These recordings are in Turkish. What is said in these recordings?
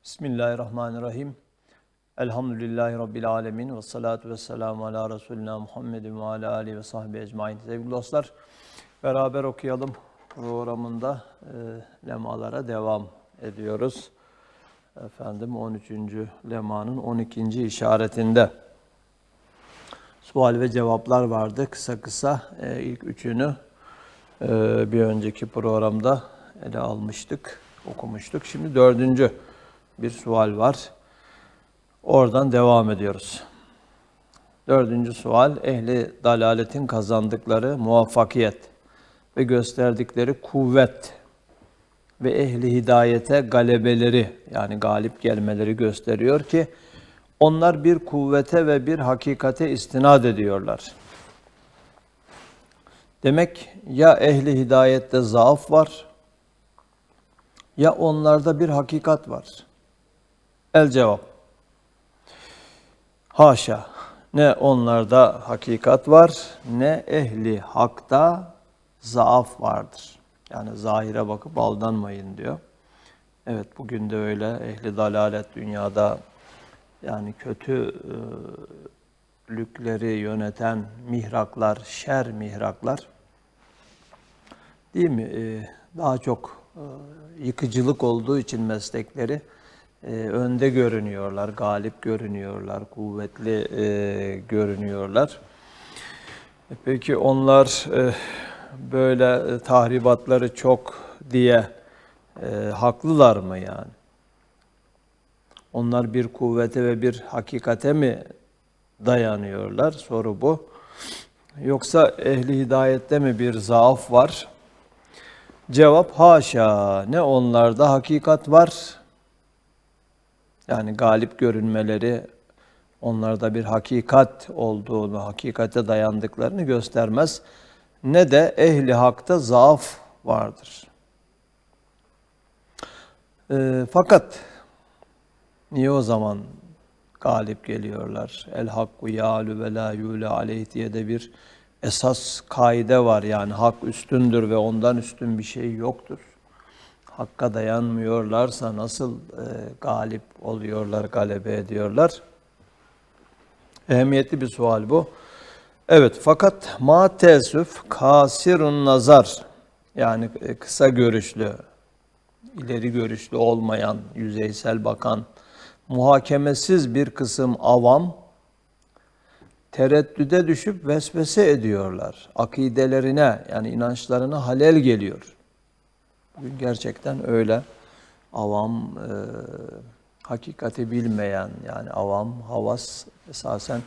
Bismillahirrahmanirrahim. Elhamdülillahi Rabbil alemin. Ve salatu ve selamu ala Resulina Muhammedin ve ala alihi ve sahbihi ecmain. Sevgili dostlar, beraber okuyalım programında lemalara devam ediyoruz. 13. lemanın 12. işaretinde sual ve cevaplar vardı. Kısa kısa ilk üçünü bir önceki programda ele almıştık, okumuştuk. Şimdi dördüncü bir sual var. Oradan devam ediyoruz. Dördüncü sual, ehli dalaletin kazandıkları muvaffakiyet ve gösterdikleri kuvvet ve ehli hidayete galebeleri, yani galip gelmeleri gösteriyor ki onlar bir kuvvete ve bir hakikate istinad ediyorlar. Demek ya ehli hidayette zaaf var ya onlarda bir hakikat var. El cevap. Haşa. Ne onlarda hakikat var, ne ehli hakta zaaf vardır. Yani zahire bakıp aldanmayın diyor. Evet, bugün de öyle. Ehli dalalet dünyada, yani kötülükleri yöneten mihraklar, şer mihraklar, değil mi? Daha çok yıkıcılık olduğu için meslekleri önde görünüyorlar, galip görünüyorlar, kuvvetli görünüyorlar. Peki onlar böyle tahribatları çok diye haklılar mı yani? Onlar bir kuvvete ve bir hakikate mi dayanıyorlar? Soru bu. Yoksa ehli hidayette mi bir zaaf var? Cevap haşa. Ne onlarda hakikat var? Yani galip görünmeleri onlarda bir hakikat olduğunu, hakikate dayandıklarını göstermez. Ne de ehli hakta zaaf vardır. Fakat niye o zaman galip geliyorlar? El hakku yâlu ve lâ yûle aleyh diye de bir esas kaide var. Yani hak üstündür ve ondan üstün bir şey yoktur. Hakka dayanmıyorlarsa nasıl galip oluyorlar, galebe ediyorlar? Ehemmiyetli bir sual bu. Evet, fakat ma teessüf kasirun nazar, yani kısa görüşlü, ileri görüşlü olmayan, yüzeysel bakan, muhakemesiz bir kısım avam tereddüde düşüp vesvese ediyorlar. Akidelerine, yani inançlarına halel geliyor. Bugün gerçekten öyle. Avam, hakikati bilmeyen, yani avam, havas esasen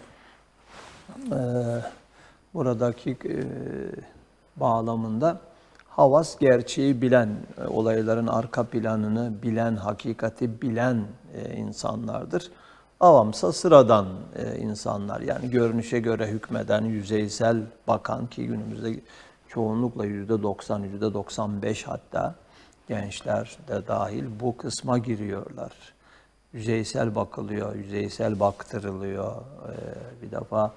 buradaki bağlamında havas gerçeği bilen, olayların arka planını bilen, hakikati bilen insanlardır. Avamsa sıradan insanlar, yani görünüşe göre hükmeden, yüzeysel bakan, ki günümüzde çoğunlukla %90, %95 hatta gençler de dahil bu kısma giriyorlar. Yüzeysel bakılıyor, yüzeysel baktırılıyor. Bir defa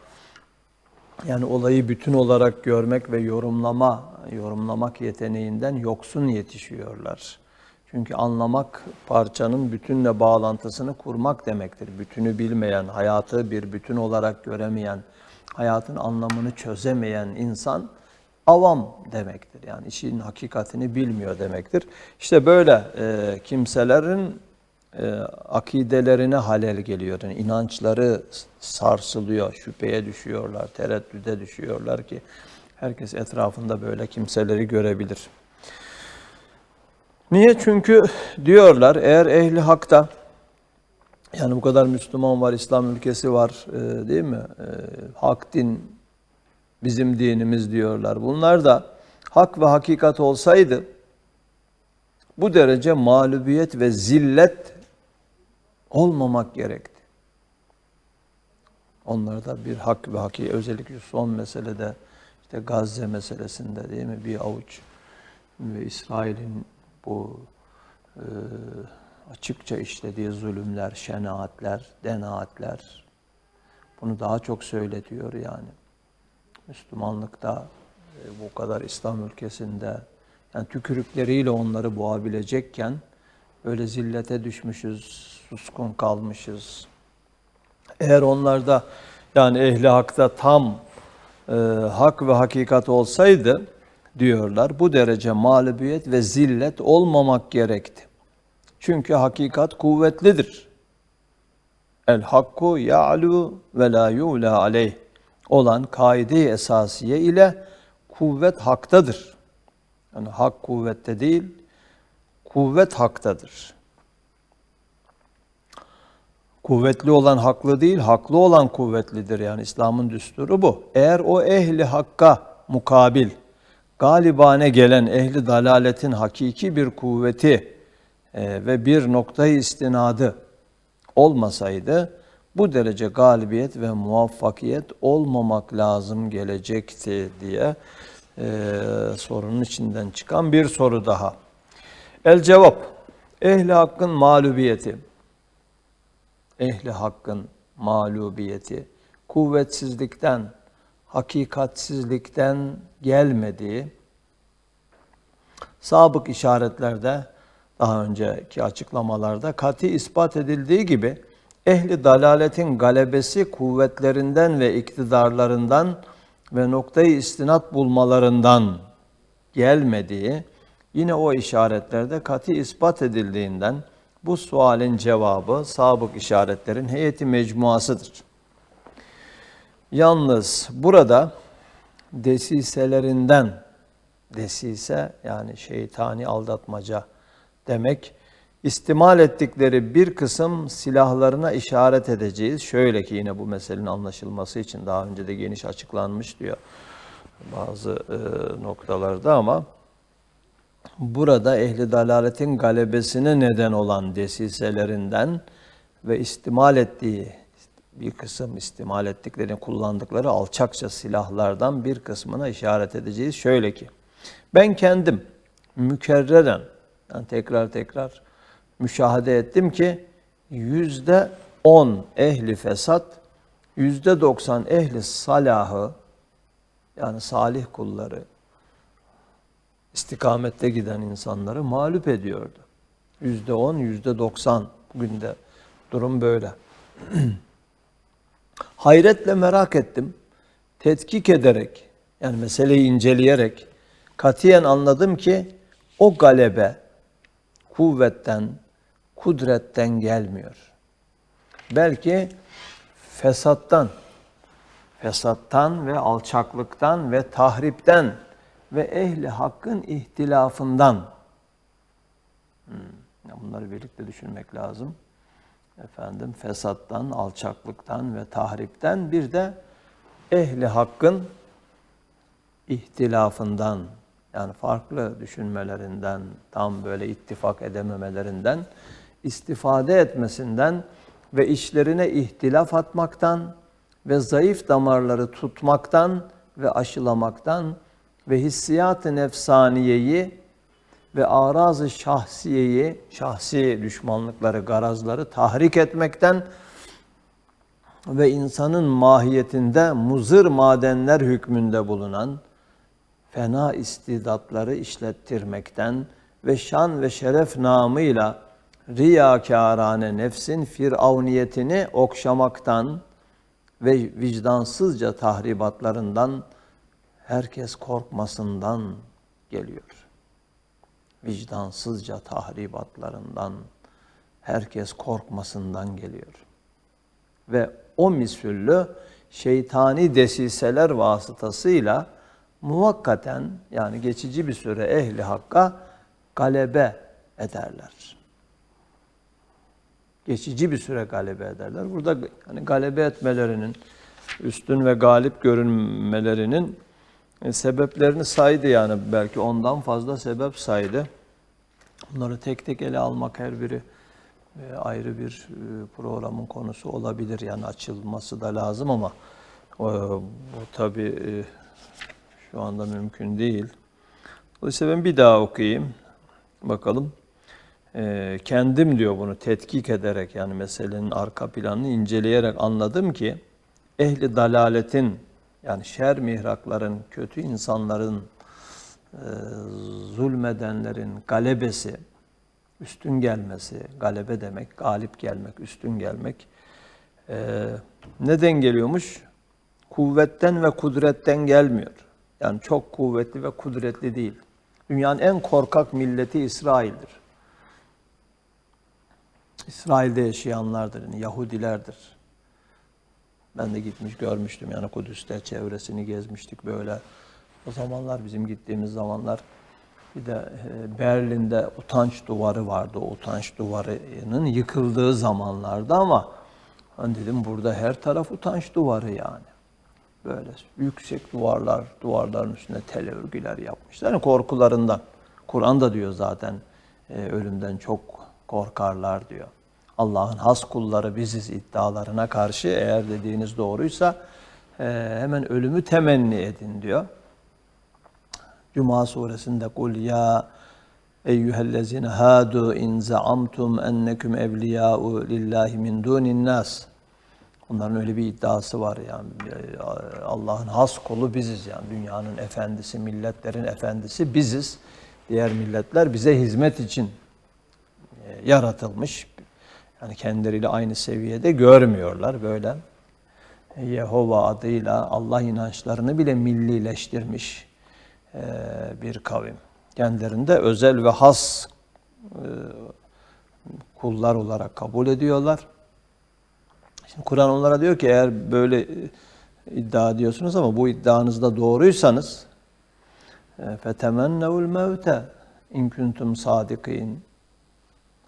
yani olayı bütün olarak görmek ve yorumlamak yeteneğinden yoksun yetişiyorlar. Çünkü anlamak, parçanın bütünle bağlantısını kurmak demektir. Bütünü bilmeyen, hayatı bir bütün olarak göremeyen, hayatın anlamını çözemeyen insan avam demektir. Yani işin hakikatini bilmiyor demektir. İşte böyle kimselerin akidelerine halel geliyor. Yani inançları sarsılıyor, şüpheye düşüyorlar, tereddüde düşüyorlar ki herkes etrafında böyle kimseleri görebilir. Niye? Çünkü diyorlar, eğer ehli hakta, yani bu kadar Müslüman var, İslam ülkesi var, değil mi? Hak din bizim dinimiz diyorlar. Bunlar da hak ve hakikat olsaydı bu derece mağlubiyet ve zillet olmamak gerekti. Onlarda bir hak ve hakikat, özellikle son meselede, işte Gazze meselesinde, değil mi, bir avuç ve İsrail'in bu açıkça işlediği zulümler, şenaatler, denaatler, bunu daha çok söyletiyor yani. Müslümanlıkta bu kadar İslam ülkesinde, yani tükürükleriyle onları boğabilecekken öyle zillete düşmüşüz, suskun kalmışız. Eğer onlarda yani ehli hakta tam hak ve hakikat olsaydı diyorlar bu derece mağlubiyet ve zillet olmamak gerekti. Çünkü hakikat kuvvetlidir. El hakku ya'lu ve la yu'la aleyh olan kaide-i esasiye ile kuvvet haktadır. Yani hak kuvvette değil, kuvvet haktadır. Kuvvetli olan haklı değil, haklı olan kuvvetlidir. Yani İslam'ın düsturu bu. Eğer o ehli hakka mukabil, galibane gelen ehli dalaletin hakiki bir kuvveti ve bir noktayı istinadı olmasaydı, bu derece galibiyet ve muvaffakiyet olmamak lazım gelecekti diye sorunun içinden çıkan bir soru daha. El cevap, ehli hakkın mağlubiyeti. Ehli hakkın mağlubiyeti, kuvvetsizlikten, hakikatsizlikten gelmediği, sabık işaretlerde, daha önceki açıklamalarda kati ispat edildiği gibi, ehli dalaletin galebesi kuvvetlerinden ve iktidarlarından ve noktayı istinat bulmalarından gelmediği, yine o işaretlerde kati ispat edildiğinden, bu sualin cevabı sabık işaretlerin heyeti mecmuasıdır. Yalnız burada desiselerinden, desise yani şeytani aldatmaca demek, istimal ettikleri bir kısım silahlarına işaret edeceğiz. Şöyle ki yine bu meselenin anlaşılması için daha önce de geniş açıklanmış diyor bazı noktalarda ama burada ehli dalaletin galebesine neden olan desiselerinden ve istimal ettiği bir kısım istimal ettiklerini kullandıkları alçakça silahlardan bir kısmına işaret edeceğiz. Şöyle ki ben kendim mükerreren yani tekrar müşahede ettim ki %10 ehli fesat, %90 ehli salahı yani salih kulları, istikamette giden insanları mağlup ediyordu. %10, %90 bugün de durum böyle. Hayretle merak ettim. Tetkik ederek, yani meseleyi inceleyerek katiyen anladım ki o galebe kuvvetten, kudretten gelmiyor. Belki fesattan ve alçaklıktan ve tahripten ve ehli hakkın ihtilafından. Bunları birlikte düşünmek lazım. Fesattan, alçaklıktan ve tahripten bir de ehli hakkın ihtilafından yani farklı düşünmelerinden, tam böyle ittifak edememelerinden, istifade etmesinden ve işlerine ihtilaf atmaktan ve zayıf damarları tutmaktan ve aşılamaktan ve hissiyat-ı nefsaniyeyi ve araz-ı şahsiyeyi, şahsi düşmanlıkları, garazları tahrik etmekten ve insanın mahiyetinde muzır madenler hükmünde bulunan fena istidatları işlettirmekten ve şan ve şeref namıyla riyakârane nefsin firavniyetini okşamaktan ve vicdansızca tahribatlarından herkes korkmasından geliyor. Vicdansızca tahribatlarından herkes korkmasından geliyor. Ve o misüllü şeytani desiseler vasıtasıyla muvakkaten yani geçici bir süre ehli hakka galebe ederler. Geçici bir süre galebe ederler. Burada hani galebe etmelerinin, üstün ve galip görünmelerinin sebeplerini saydı yani belki ondan fazla sebep saydı. Bunları tek tek ele almak her biri ayrı bir programın konusu olabilir yani açılması da lazım ama bu tabii şu anda mümkün değil. Dolayısıyla ben bir daha okuyayım. Bakalım. Kendim diyor bunu tetkik ederek yani meselenin arka planını inceleyerek anladım ki ehli dalaletin yani şer mihrakların, kötü insanların, zulmedenlerin galebesi üstün gelmesi, galebe demek, galip gelmek, üstün gelmek. Neden geliyormuş? Kuvvetten ve kudretten gelmiyor. Yani çok kuvvetli ve kudretli değil. Dünyanın en korkak milleti İsrail'dir. İsrail'de yaşayanlardır, yani Yahudilerdir. Ben de gitmiş görmüştüm, yani Kudüs'te çevresini gezmiştik böyle. O zamanlar, bizim gittiğimiz zamanlar, bir de Berlin'de utanç duvarı vardı. O utanç duvarının yıkıldığı zamanlarda, ama hani dedim, burada her taraf utanç duvarı yani. Böyle yüksek duvarlar, duvarların üstüne tel örgüler yapmışlar. Yani korkularından. Kur'an da diyor zaten, ölümden çok korkarlar diyor. Allah'ın has kulları biziz iddialarına karşı, eğer dediğiniz doğruysa hemen ölümü temenni edin diyor. Cuma suresinde kul ya eyyühellezine hadu in zaamtum ennekum evliya'u lillahi min dunin nas. Onların öyle bir iddiası var yani. Allah'ın has kulu biziz yani. Dünyanın efendisi, milletlerin efendisi biziz. Diğer milletler bize hizmet için yaratılmış. Yani kendileriyle aynı seviyede görmüyorlar böyle. Yehova adıyla Allah inançlarını bile millileştirmiş bir kavim. Kendilerinde özel ve has kullar olarak kabul ediyorlar. Şimdi Kur'an onlara diyor ki, eğer böyle iddia ediyorsunuz ama bu iddianızda doğruysanız فَتَمَنَّوُ الْمَوْتَ اِنْ كُنْتُمْ صَادِقِينَ.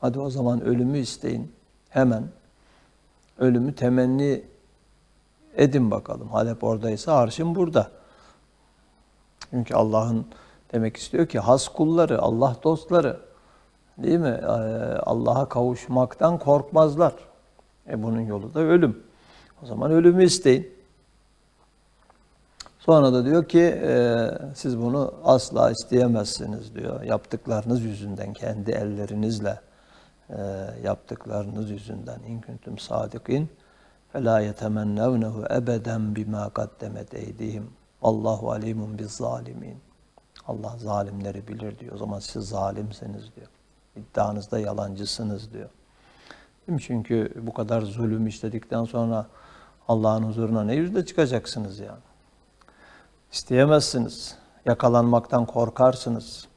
Hadi o zaman ölümü isteyin. Hemen ölümü temenni edin bakalım. Halep oradaysa arşın burada. Çünkü Allah'ın demek istiyor ki has kulları, Allah dostları, değil mi? Allah'a kavuşmaktan korkmazlar. Bunun yolu da ölüm. O zaman ölümü isteyin. Sonra da diyor ki siz bunu asla isteyemezsiniz diyor. Yaptıklarınız yüzünden, kendi ellerinizle yaptıklarınız yüzünden. İn kuntum sadikin fela yetemennevnehu ebeden bima kaddemet eydihim. Allahu alimun biz zalimin. Allah zalimleri bilir diyor. O zaman siz zalimsiniz diyor. İddianızda yalancısınız diyor. Çünkü bu kadar zulüm işledikten sonra Allah'ın huzuruna ne yüzle çıkacaksınız yani? İsteyemezsiniz. Yakalanmaktan korkarsınız.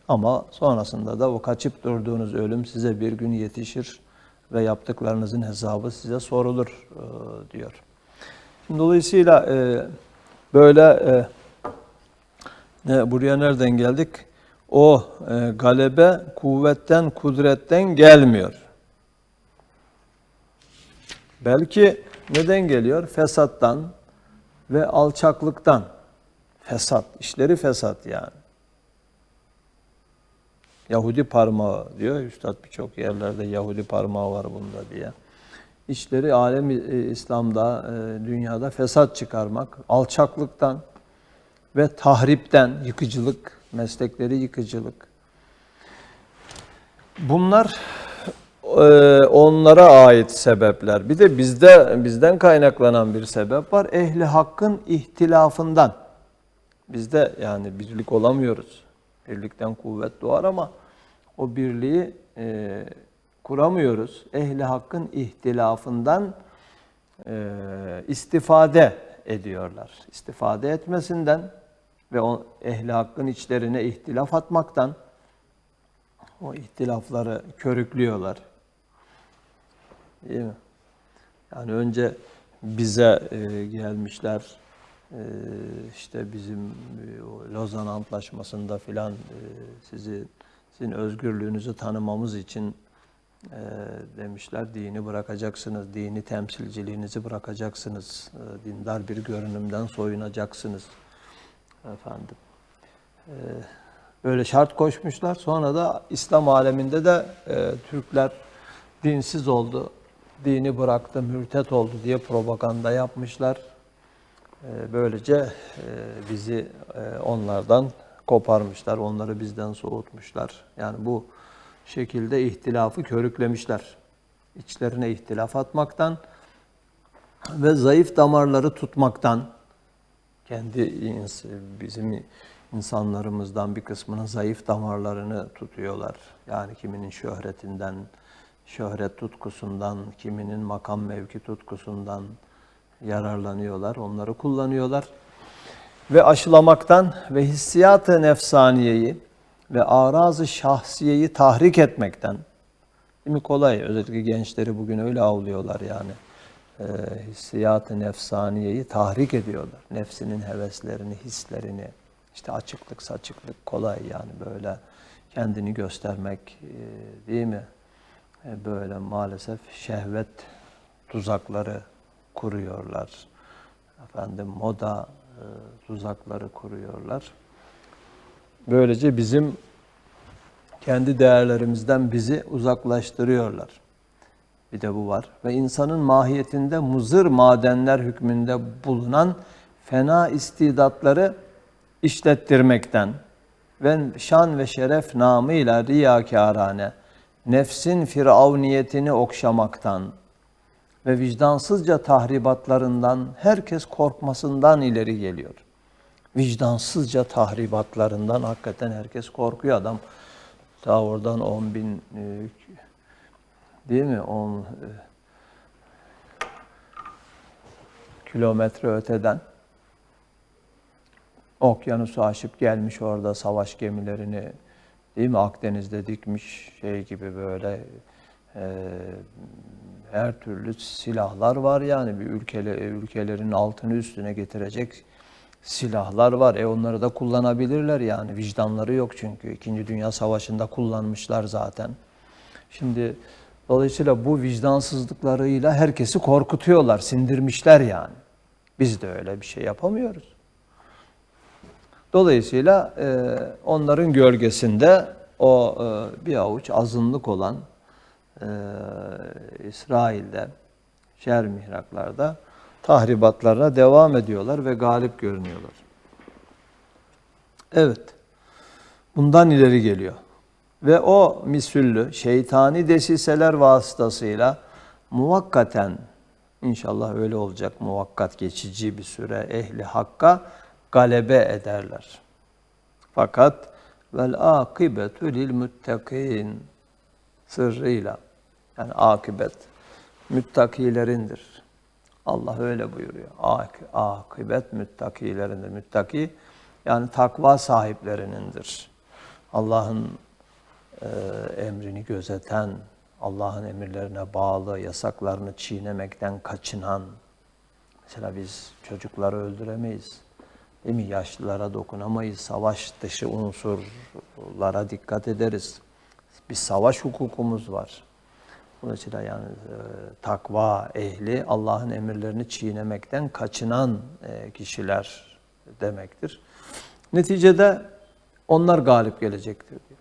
Ama sonrasında da o kaçıp durduğunuz ölüm size bir gün yetişir ve yaptıklarınızın hesabı size sorulur diyor. Şimdi dolayısıyla böyle buraya nereden geldik? O galebe kuvvetten, kudretten gelmiyor. Belki neden geliyor? Fesattan ve alçaklıktan. Fesat, işleri fesat yani. Yahudi parmağı diyor. Üstad birçok yerlerde Yahudi parmağı var bunda diye. İşleri alem İslam'da, dünyada fesat çıkarmak, alçaklıktan ve tahripten, yıkıcılık, meslekleri yıkıcılık. Bunlar onlara ait sebepler. Bir de bizden kaynaklanan bir sebep var. Ehli hakkın ihtilafından. Bizde yani birlik olamıyoruz. Birlikten kuvvet doğar ama o birliği kuramıyoruz. Ehli hakkın ihtilafından istifade ediyorlar. İstifade etmesinden ve o ehli hakkın içlerine ihtilaf atmaktan o ihtilafları körüklüyorlar. Değil mi? Yani önce bize gelmişler, işte bizim Lozan Antlaşması'nda filan sizin özgürlüğünüzü tanımamız için demişler, dini bırakacaksınız, dini temsilciliğinizi bırakacaksınız, dindar bir görünümden soyunacaksınız efendim. Böyle şart koşmuşlar. Sonra da İslam aleminde de Türkler dinsiz oldu, dini bıraktı, mürtet oldu diye propaganda yapmışlar. Böylece bizi onlardan koparmışlar, onları bizden soğutmuşlar. Yani bu şekilde ihtilafı körüklemişler. İçlerine ihtilaf atmaktan ve zayıf damarları tutmaktan, kendi bizim İnsanlarımızdan bir kısmının zayıf damarlarını tutuyorlar. Yani kiminin şöhretinden, şöhret tutkusundan, kiminin makam mevki tutkusundan yararlanıyorlar, onları kullanıyorlar. Ve aşılamaktan ve hissiyat-ı nefsaniyeyi ve araz-ı şahsiyeyi tahrik etmekten, değil mi, kolay, özellikle gençleri bugün öyle avlıyorlar yani. Hissiyat-ı nefsaniyeyi tahrik ediyorlar. Nefsinin heveslerini, hislerini, işte açıklık, saçıklık kolay yani böyle kendini göstermek, değil mi? Böyle maalesef şehvet tuzakları kuruyorlar. Efendim moda tuzakları kuruyorlar. Böylece bizim kendi değerlerimizden bizi uzaklaştırıyorlar. Bir de bu var. Ve insanın mahiyetinde muzır madenler hükmünde bulunan fena istidatları işlettirmekten ve şan ve şeref namıyla riyakârane nefsin firavniyetini okşamaktan ve vicdansızca tahribatlarından herkes korkmasından ileri geliyor. Vicdansızca tahribatlarından hakikaten herkes korkuyor. Adam ta oradan 10 bin değil mi? 10 kilometre öteden okyanusu aşıp gelmiş, orada savaş gemilerini, değil mi, Akdeniz'de dikmiş, şey gibi böyle her türlü silahlar var yani, bir ülkelerin altını üstüne getirecek silahlar var. Onları da kullanabilirler yani, vicdanları yok çünkü. İkinci Dünya Savaşı'nda kullanmışlar zaten. Şimdi dolayısıyla bu vicdansızlıklarıyla herkesi korkutuyorlar, sindirmişler yani. Biz de öyle bir şey yapamıyoruz. Dolayısıyla onların gölgesinde o bir avuç azınlık olan İsrail'de, şer mihraklarda tahribatlarına devam ediyorlar ve galip görünüyorlar. Evet, bundan ileri geliyor. Ve o misüllü şeytani desiseler vasıtasıyla muvakkaten, inşallah öyle olacak, muvakkat geçici bir süre ehli hakka galebe ederler. Fakat vel akibetu lil muttakin sırrıyla, yani akibet müttakilerindir. Allah öyle buyuruyor. Akibet müttakilerindir. Müttaki yani takva sahiplerinindir. Allah'ın emrini gözeten, Allah'ın emirlerine bağlı, yasaklarını çiğnemekten kaçınan. Mesela biz çocukları öldüremeyiz. Değil mi? Yaşlılara dokunamayız. Savaş dışı unsurlara dikkat ederiz. Bir savaş hukukumuz var. Dolayısıyla yani takva ehli, Allah'ın emirlerini çiğnemekten kaçınan kişiler demektir. Neticede onlar galip gelecektir diyor.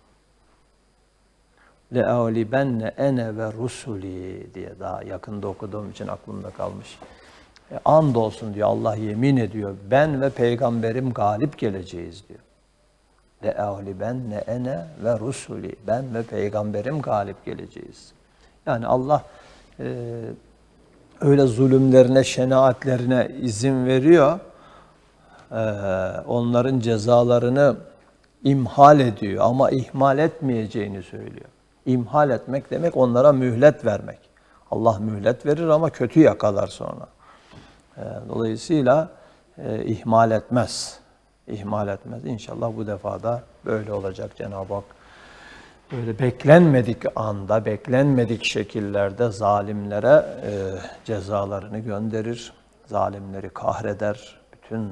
لَاَوْلِبَنَّ ene ve rusuli diye daha yakında okuduğum için aklımda kalmış. Andolsun diyor, Allah yemin ediyor, ben ve peygamberim galip geleceğiz diyor. لَاَوْلِبَنَّ ene ve rusuli, ben ve peygamberim galip geleceğiz. Yani Allah öyle zulümlerine, şenaatlerine izin veriyor. Onların cezalarını imhal ediyor ama ihmal etmeyeceğini söylüyor. İmhal etmek demek onlara mühlet vermek. Allah mühlet verir ama kötü yakalar sonra. Dolayısıyla ihmal etmez. İhmal etmez. İnşallah bu defa da böyle olacak. Cenab-ı Hak böyle beklenmedik anda, beklenmedik şekillerde zalimlere cezalarını gönderir. Zalimleri kahreder. Bütün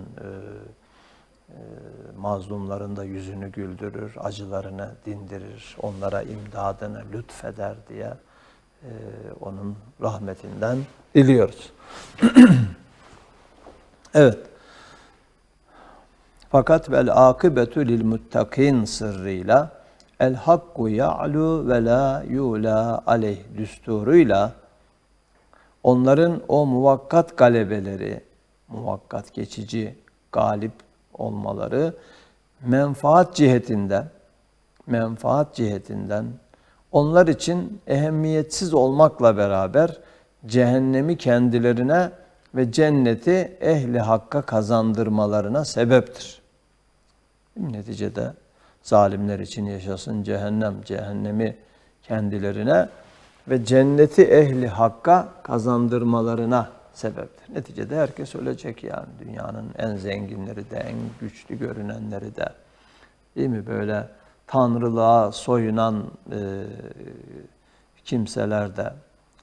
mazlumların da yüzünü güldürür, acılarını dindirir, onlara imdadını lütfeder diye onun rahmetinden diliyoruz. Evet. Fakat vel akibetu lil muttakin sırrıyla el hakku ya'lu ve la yula aleyh düsturuyla onların o muvakkat galebeleri, muvakkat geçici galip olmaları menfaat cihetinden onlar için ehemmiyetsiz olmakla beraber cehennemi kendilerine ve cenneti ehli hakka kazandırmalarına sebeptir. Neticede zalimler için yaşasın cehennemi kendilerine ve cenneti ehli hakka kazandırmalarına sebeptir. Neticede herkes ölecek yani. Dünyanın en zenginleri de, en güçlü görünenleri de, değil mi? Böyle tanrılığa soyunan kimseler de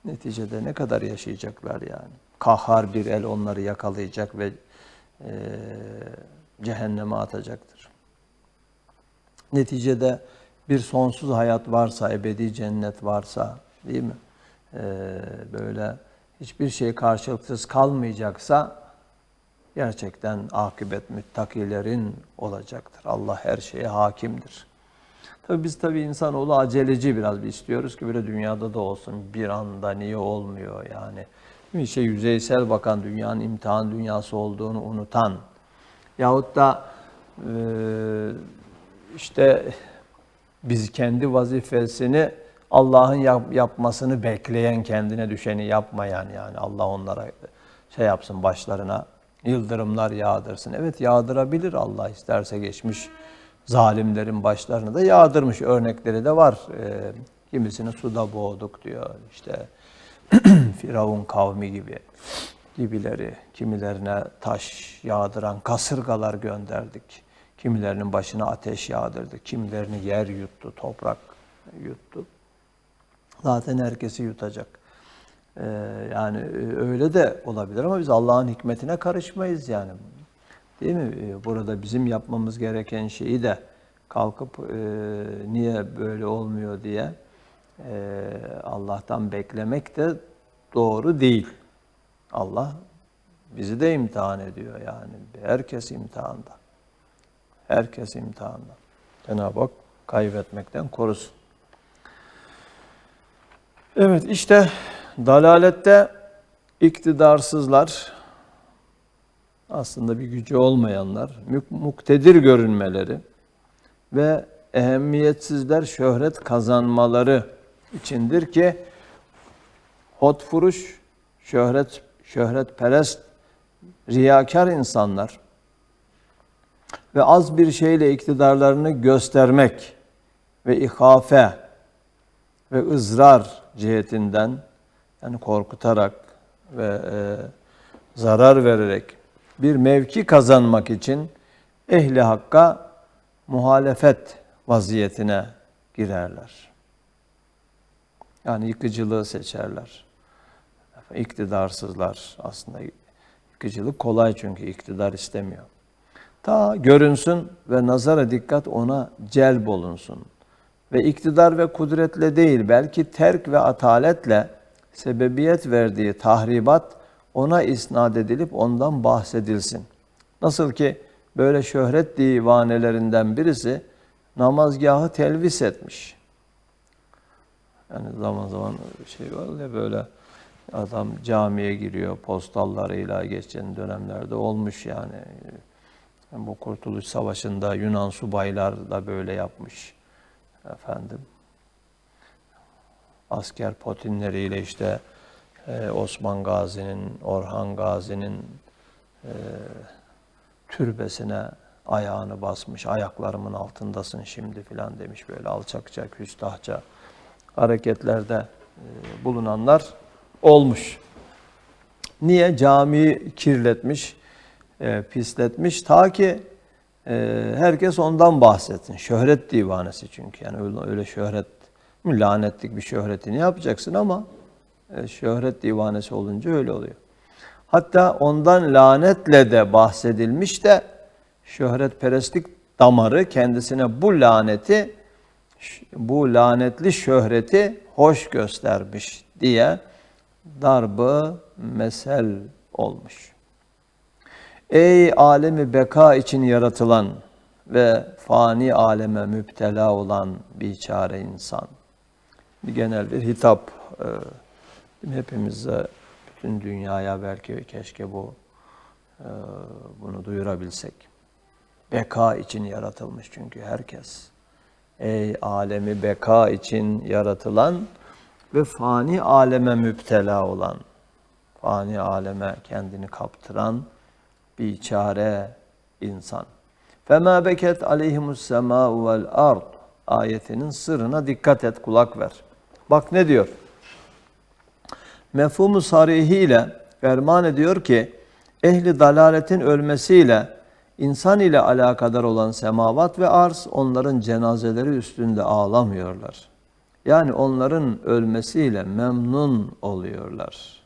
neticede ne kadar yaşayacaklar yani. Kahhar bir el onları yakalayacak ve cehenneme atacaktır. Neticede bir sonsuz hayat varsa, ebedi cennet varsa, değil mi? Böyle hiçbir şey karşılıksız kalmayacaksa gerçekten akıbet müttakilerin olacaktır. Allah her şeye hakimdir. Biz insanoğlu aceleci biraz istiyoruz ki böyle dünyada da olsun. Bir anda niye olmuyor yani? Bir şey yüzeysel bakan, dünyanın imtihan dünyası olduğunu unutan yahut da işte biz kendi vazifesini Allah'ın yapmasını bekleyen, kendine düşeni yapmayan yani Allah onlara şey yapsın, başlarına yıldırımlar yağdırsın. Evet, yağdırabilir Allah isterse, geçmiş zalimlerin başlarına da yağdırmış örnekleri de var. Kimisini suda boğduk diyor işte Firavun kavmi gibileri, kimilerine taş yağdıran kasırgalar gönderdik. Kimilerinin başına ateş yağdırdı, kimilerini yer yuttu, toprak yuttu. Zaten herkesi yutacak. Yani öyle de olabilir ama biz Allah'ın hikmetine karışmayız yani. Değil mi? Burada bizim yapmamız gereken şeyi de kalkıp niye böyle olmuyor diye Allah'tan beklemek de doğru değil. Allah bizi de imtihan ediyor yani. Herkes imtihanda. Herkes imtihanda. Cenab-ı Hak kaybetmekten korusun. Evet, işte dalalette iktidarsızlar, aslında bir gücü olmayanlar, muktedir görünmeleri ve ehemmiyetsizler şöhret kazanmaları içindir ki hotfuruş, şöhretperest, riyakar insanlar ve az bir şeyle iktidarlarını göstermek ve ihafe ve ızrar cihetinden, yani korkutarak ve zarar vererek bir mevki kazanmak için ehli hakka muhalefet vaziyetine girerler. Yani yıkıcılığı seçerler. İktidarsızlar, aslında yıkıcılık kolay çünkü iktidar istemiyor. Ta görünsün ve nazara dikkat ona celb olunsun. Ve iktidar ve kudretle değil, belki terk ve ataletle sebebiyet verdiği tahribat ona isnat edilip ondan bahsedilsin. Nasıl ki böyle şöhret divanelerinden birisi namazgahı telvis etmiş. Yani zaman zaman şey var ya, böyle adam camiye giriyor, postallarıyla geçen dönemlerde olmuş yani. Bu Kurtuluş Savaşı'nda Yunan subaylar da böyle yapmış. Efendim, asker potinleriyle işte Osman Gazi'nin, Orhan Gazi'nin türbesine ayağını basmış, ayaklarımın altındasın şimdi filan demiş, böyle alçakça, küstahça hareketlerde bulunanlar olmuş. Niye? Camiyi kirletmiş, pisletmiş, ta ki herkes ondan bahsetsin. Şöhret divanesi çünkü. Yani öyle şöhret, lanetlik bir şöhretini yapacaksın ama şöhret divanesi olunca öyle oluyor. Hatta ondan lanetle de bahsedilmiş de şöhretperestlik damarı kendisine bu lanetli şöhreti hoş göstermiş diye darb-ı mesel olmuş. Ey alemi beka için yaratılan ve fani aleme müptela olan biçare insan. Genel bir hitap. Hepimize, bütün dünyaya belki keşke bunu duyurabilsek. Beka için yaratılmış çünkü herkes. Ey alemi beka için yaratılan ve fani aleme müptela olan, fani aleme kendini kaptıran biçare insan. فَمَا بَكَتْ عَلَيْهِمُ السَّمَاءُ وَالْأَرْضُ ayetinin sırrına dikkat et, kulak ver. Bak ne diyor? Mefhumu sarihiyle ferman ediyor ki, ehli dalaletin ölmesiyle insan ile alakadar olan semavat ve arz onların cenazeleri üstünde ağlamıyorlar. Yani onların ölmesiyle memnun oluyorlar.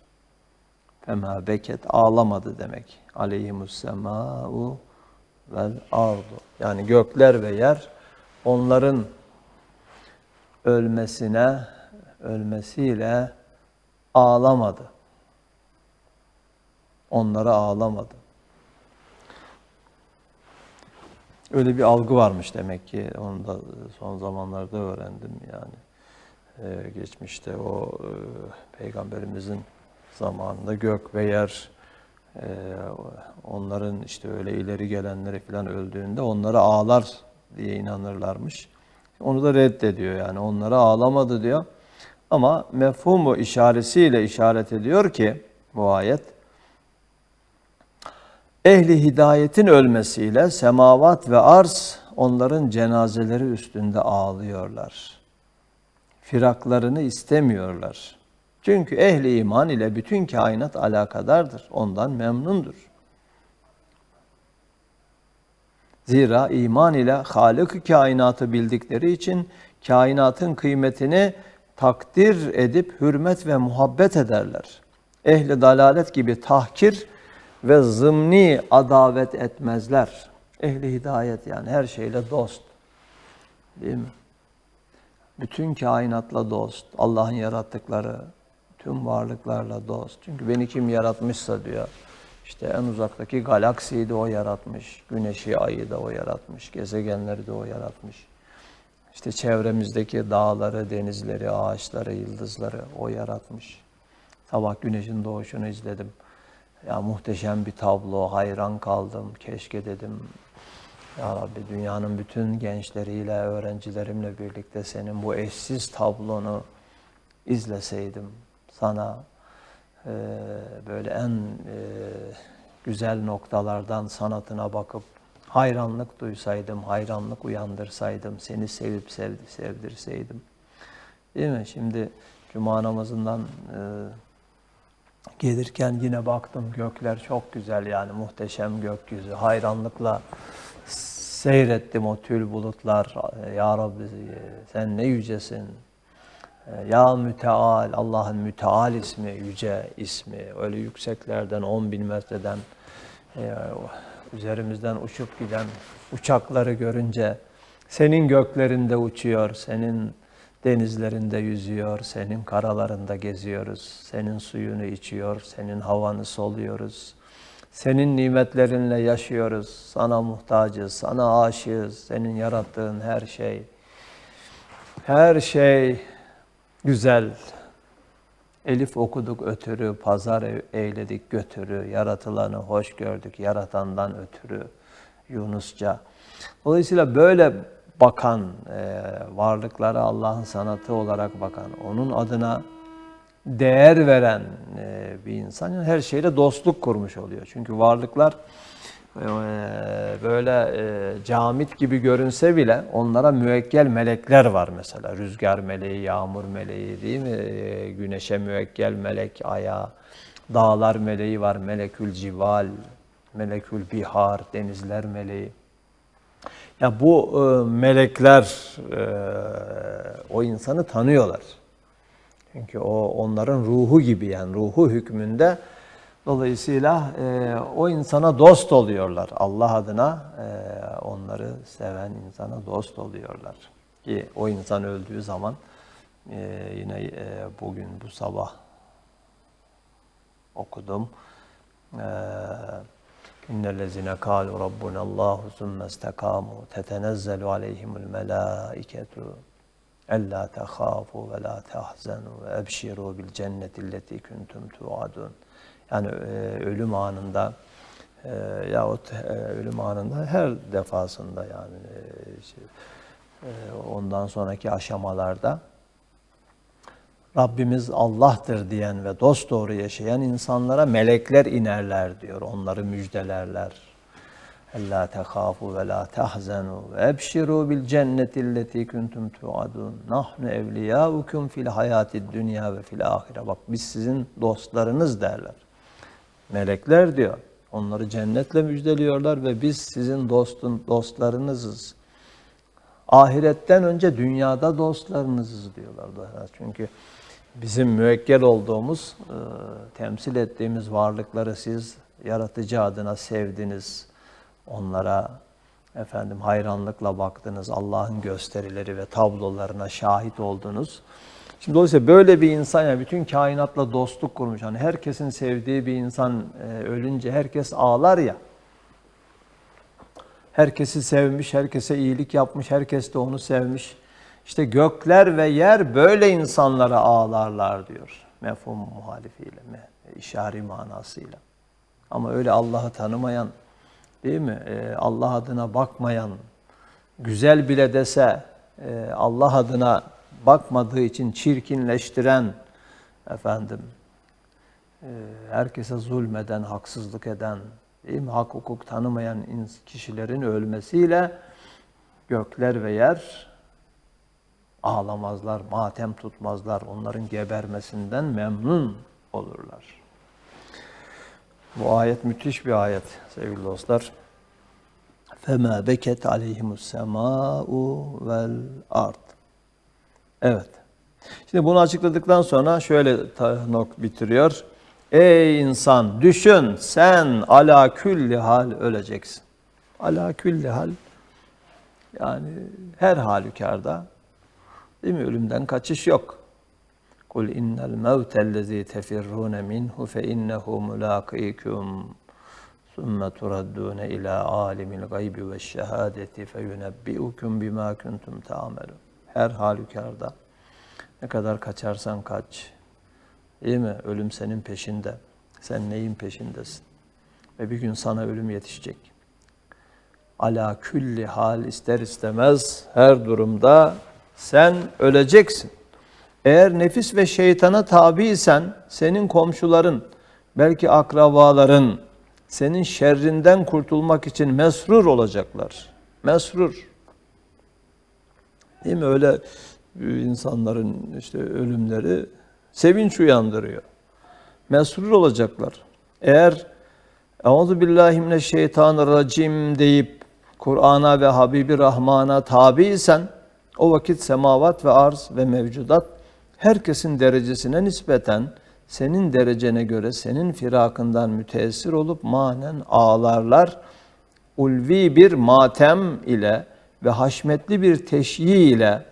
Fema beket ağlamadı demek. Aleyhimus semâ'u vel ardu. Yani gökler ve yer onların ölmesiyle ağlamadı. Onlara ağlamadı. Öyle bir algı varmış demek ki. Onu da son zamanlarda öğrendim yani. Geçmişte o Peygamberimizin zamanında gök ve yer onların işte öyle ileri gelenleri falan öldüğünde onlara ağlar diye inanırlarmış. Onu da reddediyor yani. Onlara ağlamadı diyor. Ama mefhumu işaretiyle işaret ediyor ki bu ayet, ehli hidayetin ölmesiyle semavat ve arz onların cenazeleri üstünde ağlıyorlar. Firaklarını istemiyorlar. Çünkü ehli iman ile bütün kainat alakadardır. Ondan memnundur. Zira iman ile Halık-ı kainatı bildikleri için kainatın kıymetini takdir edip hürmet ve muhabbet ederler. Ehli dalalet gibi tahkir ve zımni adavet etmezler. Ehli hidayet yani her şeyle dost. Değil mi? Bütün kainatla dost. Allah'ın yarattıkları tüm varlıklarla dost. Çünkü beni kim yaratmışsa diyor, işte en uzaktaki galaksiyi de o yaratmış. Güneşi, ayı da o yaratmış. Gezegenleri de o yaratmış. İşte çevremizdeki dağları, denizleri, ağaçları, yıldızları o yaratmış. Sabah güneşin doğuşunu izledim. Ya muhteşem bir tablo, hayran kaldım. Keşke dedim, ya Rabbi dünyanın bütün gençleriyle, öğrencilerimle birlikte senin bu eşsiz tablonu izleseydim. Sana böyle en güzel noktalardan sanatına bakıp hayranlık duysaydım, hayranlık uyandırsaydım, seni sevip sevdirseydim. Değil mi? Şimdi Cuma namazından gelirken yine baktım, gökler çok güzel yani, muhteşem gökyüzü. Hayranlıkla seyrettim o tül bulutlar. Ya Rabbi sen ne yücesin. Ya Müteal, Allah'ın Müteal ismi, yüce ismi. Öyle yükseklerden 10.000 metreden üzerimizden uçup giden uçakları görünce senin göklerinde uçuyor, senin denizlerinde yüzüyor, senin karalarında geziyoruz, senin suyunu içiyor, senin havanı soluyoruz, senin nimetlerinle yaşıyoruz, sana muhtacız, sana aşığız, senin yarattığın her şey güzel. Elif okuduk ötürü, pazar eyledik götürü, yaratılanı hoş gördük, yaratandan ötürü Yunusça. Dolayısıyla böyle bakan, varlıklara Allah'ın sanatı olarak bakan, onun adına değer veren bir insan her şeyle dostluk kurmuş oluyor. Çünkü varlıklar böyle camit gibi görünse bile onlara müekkel melekler var mesela. Rüzgar meleği, yağmur meleği değil mi? Güneşe müekkel melek, aya, dağlar meleği var. Melekül cival, melekül bihar, denizler meleği. Ya bu melekler o insanı tanıyorlar. Çünkü o onların ruhu gibi, yani ruhu hükmünde. Dolayısıyla o insana dost oluyorlar. Allah adına onları seven insana dost oluyorlar. Ki o insan öldüğü zaman yine bugün bu sabah okudum. İnnellezine kâlu rabbunallahu sümme istekâmû tetenezzelu aleyhimul melâiketu ellâ tehâfû ve lâ tehzenû ve ebşirû bil cennetilleti kuntum tuadun. Yani ölüm anında yahut ölüm anında her defasında yani ondan sonraki aşamalarda Rabbimiz Allah'tır diyen ve dosdoğru yaşayan insanlara melekler inerler diyor. Onları müjdelerler. Ella tehâfû ve lâ tehzenû ve ebşirû bil cennetilleti kuntum tu'adûn. Nahnu evliyâukum fil hayâtid dünya ve fil âhire. Bak biz sizin dostlarınız derler. Melekler diyor. Onları cennetle müjdeliyorlar ve biz sizin dostlarınızız. Ahiretten önce dünyada dostlarınızız diyorlar. Çünkü bizim müvekkel olduğumuz, temsil ettiğimiz varlıkları siz yaratıcı adına sevdiniz. Onlara hayranlıkla baktınız. Allah'ın gösterileri ve tablolarına şahit oldunuz. Şimdi dolayısıyla böyle bir insan, yani bütün kainatla dostluk kurmuş. Hani herkesin sevdiği bir insan ölünce herkes ağlar ya. Herkesi sevmiş, herkese iyilik yapmış, herkes de onu sevmiş. İşte gökler ve yer böyle insanlara ağlarlar diyor. Mefhum muhalifiyle, işari manasıyla. Ama öyle Allah'ı tanımayan, değil mi? Allah adına bakmayan, güzel bile dese Allah adına bakmadığı için çirkinleştiren, herkese zulmeden, haksızlık eden, değil mi? Hak hukuk tanımayan kişilerin ölmesiyle gökler ve yer ağlamazlar, matem tutmazlar. Onların gebermesinden memnun olurlar. Bu ayet müthiş bir ayet sevgili dostlar. فَمَا بَكَتْ عَلَيْهِمُ السَّمَاءُ وَالْاَرْضِ. Evet. Şimdi bunu açıkladıktan sonra şöyle bitiriyor. Ey insan düşün, sen ala külli hal öleceksin. Ala külli hal, yani her halükarda, değil mi? Ölümden kaçış yok. Kul innel mevtellezî tefirrûne minhu fe innehu mulâkîküm ثُمَّ تُرَدُّونَ إِلَى عَالِمِ الْغَيْبِ وَالشَّهَادَةِ فَيُنَبِّئُكُمْ بِمَا كُنْتُمْ تَعْمَلُونَ. Her halükarda ne kadar kaçarsan kaç, değil mi? Ölüm senin peşinde. Sen neyin peşindesin? Ve bir gün sana ölüm yetişecek. Ala külli hal, ister istemez her durumda sen öleceksin. Eğer nefis ve şeytana tabiysen senin komşuların, belki akrabaların senin şerrinden kurtulmak için mesrur olacaklar. Mesrur. Değil mi? Öyle insanların işte ölümleri sevinç uyandırıyor. Mesrur olacaklar. Eğer Euzubillahimineşşeytanirracim deyip Kur'an'a ve Habibi Rahman'a tabiysen o vakit semavat ve arz ve mevcudat herkesin derecesine nispeten senin derecene göre senin firakından müteessir olup manen ağlarlar. Ulvi bir matem ile ve haşmetli bir teşyi ile,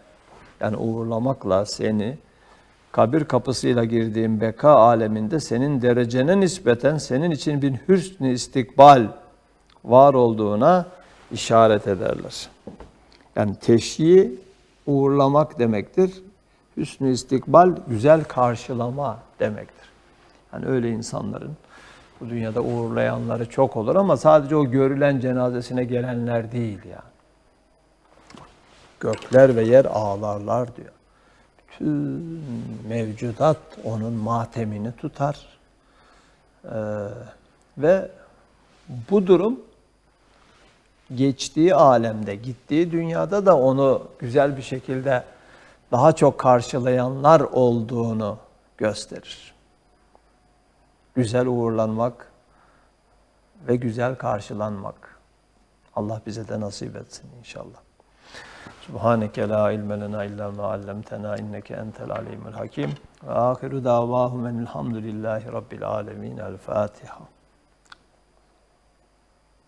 yani uğurlamakla seni kabir kapısıyla girdiğin beka aleminde senin derecene nispeten senin için bir hüsn-i istikbal var olduğuna işaret ederler. Yani teşyi uğurlamak demektir. Hüsn-i istikbal güzel karşılama demektir. Yani öyle insanların bu dünyada uğurlayanları çok olur ama sadece o görülen cenazesine gelenler değil yani. Gökler ve yer ağlarlar diyor. Bütün mevcudat onun matemini tutar. Ve bu durum geçtiği alemde, gittiği dünyada da onu güzel bir şekilde daha çok karşılayanlar olduğunu gösterir. Güzel uğurlanmak ve güzel karşılanmak. Allah bize de nasip etsin inşallah. Subhaneke la ilme lena illa ma allamtena inneke entel alimul hakim. Ve ahiru davahum enilhamdülillahi rabbil alemin. El Fatiha.